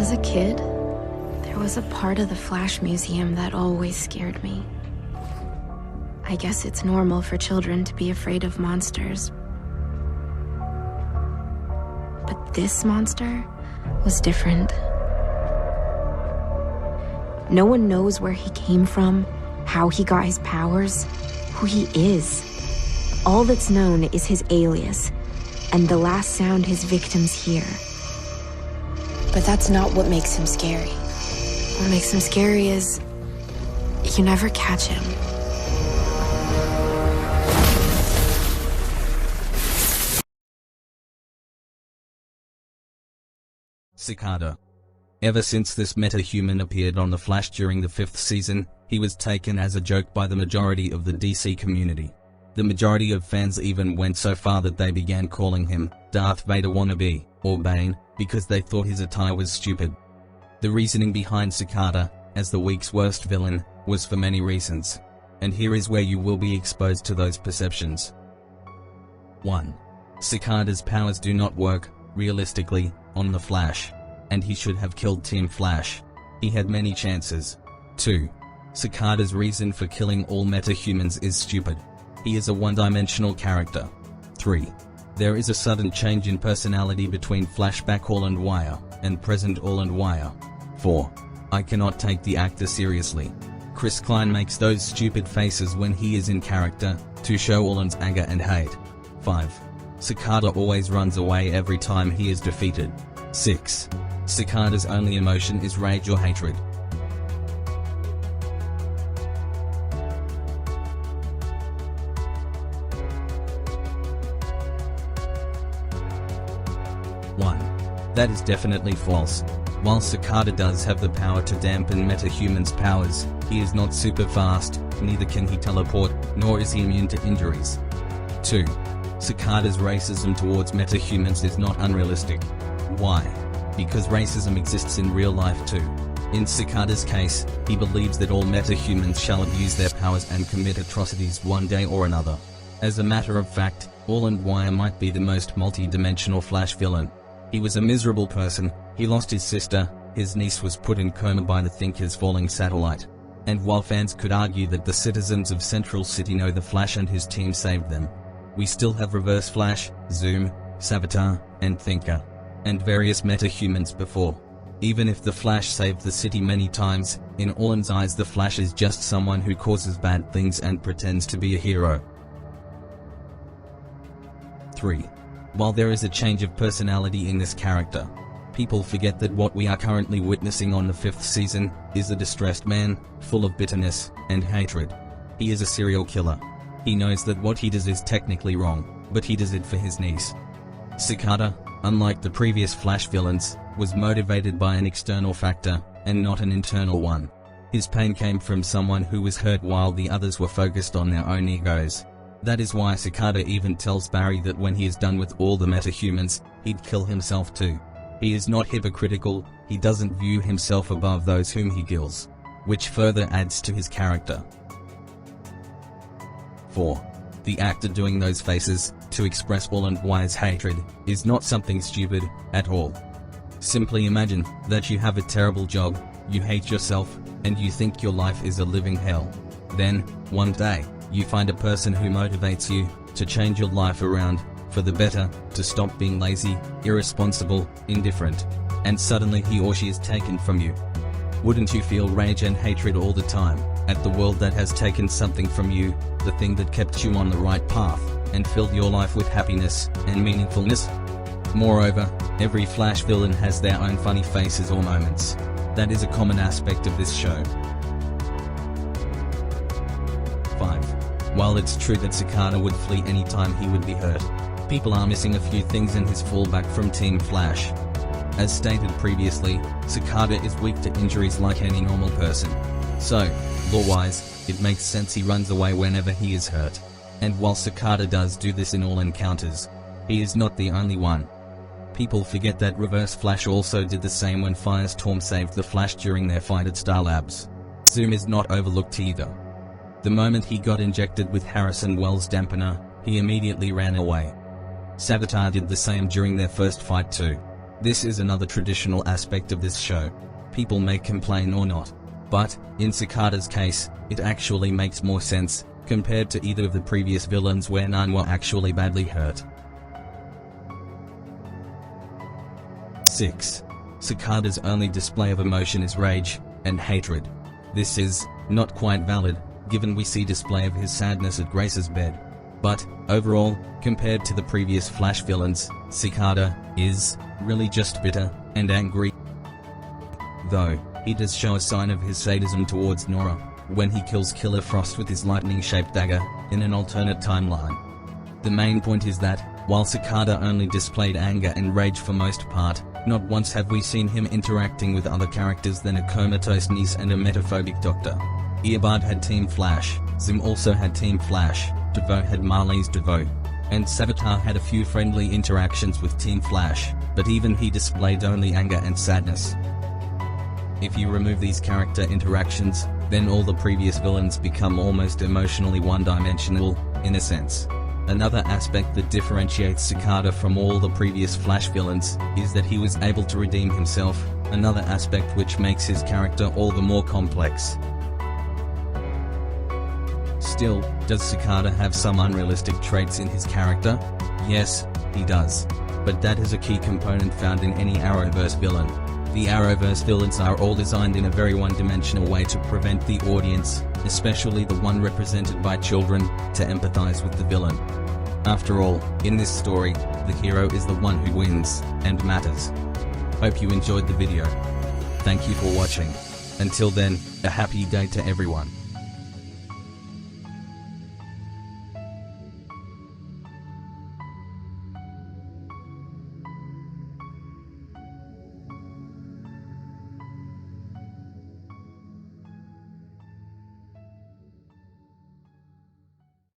As a kid, there was a part of the Flash Museum that always scared me. I guess it's normal for children to be afraid of monsters. But this monster was different. No one knows where he came from, how he got his powers, who he is. All that's known is his alias, and the last sound his victims hear. But that's not what makes him scary. What makes him scary is you never catch him. Cicada. Ever since this meta-human appeared on The Flash during the 5th season, he was taken as a joke by the majority of the DC community. The majority of fans even went so far that they began calling him Darth Vader wannabe, or Bane, because they thought his attire was stupid. The reasoning behind Cicada, as the week's worst villain, was for many reasons. And here is where you will be exposed to those perceptions. 1. Cicada's powers do not work, realistically, on the Flash. And he should have killed Team Flash. He had many chances. 2. Cicada's reason for killing all metahumans is stupid. He is a one-dimensional character. 3. There is a sudden change in personality between flashback All and Wire and present All and Wire. 4. I cannot take the actor seriously. Chris Klein makes those stupid faces when he is in character, to show Allen's anger and hate. 5. Cicada always runs away every time he is defeated. 6. Cicada's only emotion is rage or hatred. That is definitely false. While Cicada does have the power to dampen metahumans' powers, he is not super fast, neither can he teleport, nor is he immune to injuries. 2. Cicada's racism towards metahumans is not unrealistic. Why? Because racism exists in real life too. In Cicada's case, he believes that all metahumans shall abuse their powers and commit atrocities one day or another. As a matter of fact, All and Wire might be the most multi-dimensional Flash villain. He was a miserable person, he lost his sister, his niece was put in coma by the Thinker's falling satellite. And while fans could argue that the citizens of Central City know the Flash and his team saved them, we still have Reverse Flash, Zoom, Savitar, and Thinker, and various metahumans before. Even if the Flash saved the city many times, in Allen's eyes the Flash is just someone who causes bad things and pretends to be a hero. 3. While there is a change of personality in this character, people forget that what we are currently witnessing on the 5th season is a distressed man, full of bitterness and hatred. He is a serial killer. He knows that what he does is technically wrong, but he does it for his niece. Cicada, unlike the previous Flash villains, was motivated by an external factor, and not an internal one. His pain came from someone who was hurt while the others were focused on their own egos. That is why Cicada even tells Barry that when he is done with all the metahumans, he'd kill himself too. He is not hypocritical, he doesn't view himself above those whom he kills, which further adds to his character. 4. The actor doing those faces, to express All and Wire's hatred, is not something stupid, at all. Simply imagine that you have a terrible job, you hate yourself, and you think your life is a living hell. Then, one day, you find a person who motivates you to change your life around for the better, to stop being lazy, irresponsible, indifferent, and suddenly he or she is taken from you. Wouldn't you feel rage and hatred all the time at the world that has taken something from you, the thing that kept you on the right path and filled your life with happiness and meaningfulness? Moreover, every Flash villain has their own funny faces or moments. That is a common aspect of this show. 5. While it's true that Cicada would flee anytime he would be hurt, people are missing a few things in his fallback from Team Flash. As stated previously, Cicada is weak to injuries like any normal person. So, lore-wise, it makes sense he runs away whenever he is hurt. And while Cicada does do this in all encounters, he is not the only one. People forget that Reverse Flash also did the same when Firestorm saved the Flash during their fight at Star Labs. Zoom is not overlooked either. The moment he got injected with Harrison Wells' dampener, he immediately ran away. Savitar did the same during their first fight too. This is another traditional aspect of this show. People may complain or not, but, in Cicada's case, it actually makes more sense, compared to either of the previous villains where none were actually badly hurt. 6. Cicada's only display of emotion is rage and hatred. This is not quite valid, given we see display of his sadness at Grace's bed. But, overall, compared to the previous Flash villains, Cicada is really just bitter and angry. Though, he does show a sign of his sadism towards Nora, when he kills Killer Frost with his lightning-shaped dagger, in an alternate timeline. The main point is that, while Cicada only displayed anger and rage for most part, not once have we seen him interacting with other characters than a comatose niece and a metaphobic doctor. Eobard had Team Flash, Zim also had Team Flash, DeVoe had Marley's DeVoe, and Savitar had a few friendly interactions with Team Flash, but even he displayed only anger and sadness. If you remove these character interactions, then all the previous villains become almost emotionally one-dimensional, in a sense. Another aspect that differentiates Cicada from all the previous Flash villains is that he was able to redeem himself, another aspect which makes his character all the more complex. Still, does Cicada have some unrealistic traits in his character? Yes, he does. But that is a key component found in any Arrowverse villain. The Arrowverse villains are all designed in a very one-dimensional way to prevent the audience, especially the one represented by children, to empathize with the villain. After all, in this story, the hero is the one who wins, and matters. Hope you enjoyed the video. Thank you for watching. Until then, a happy day to everyone.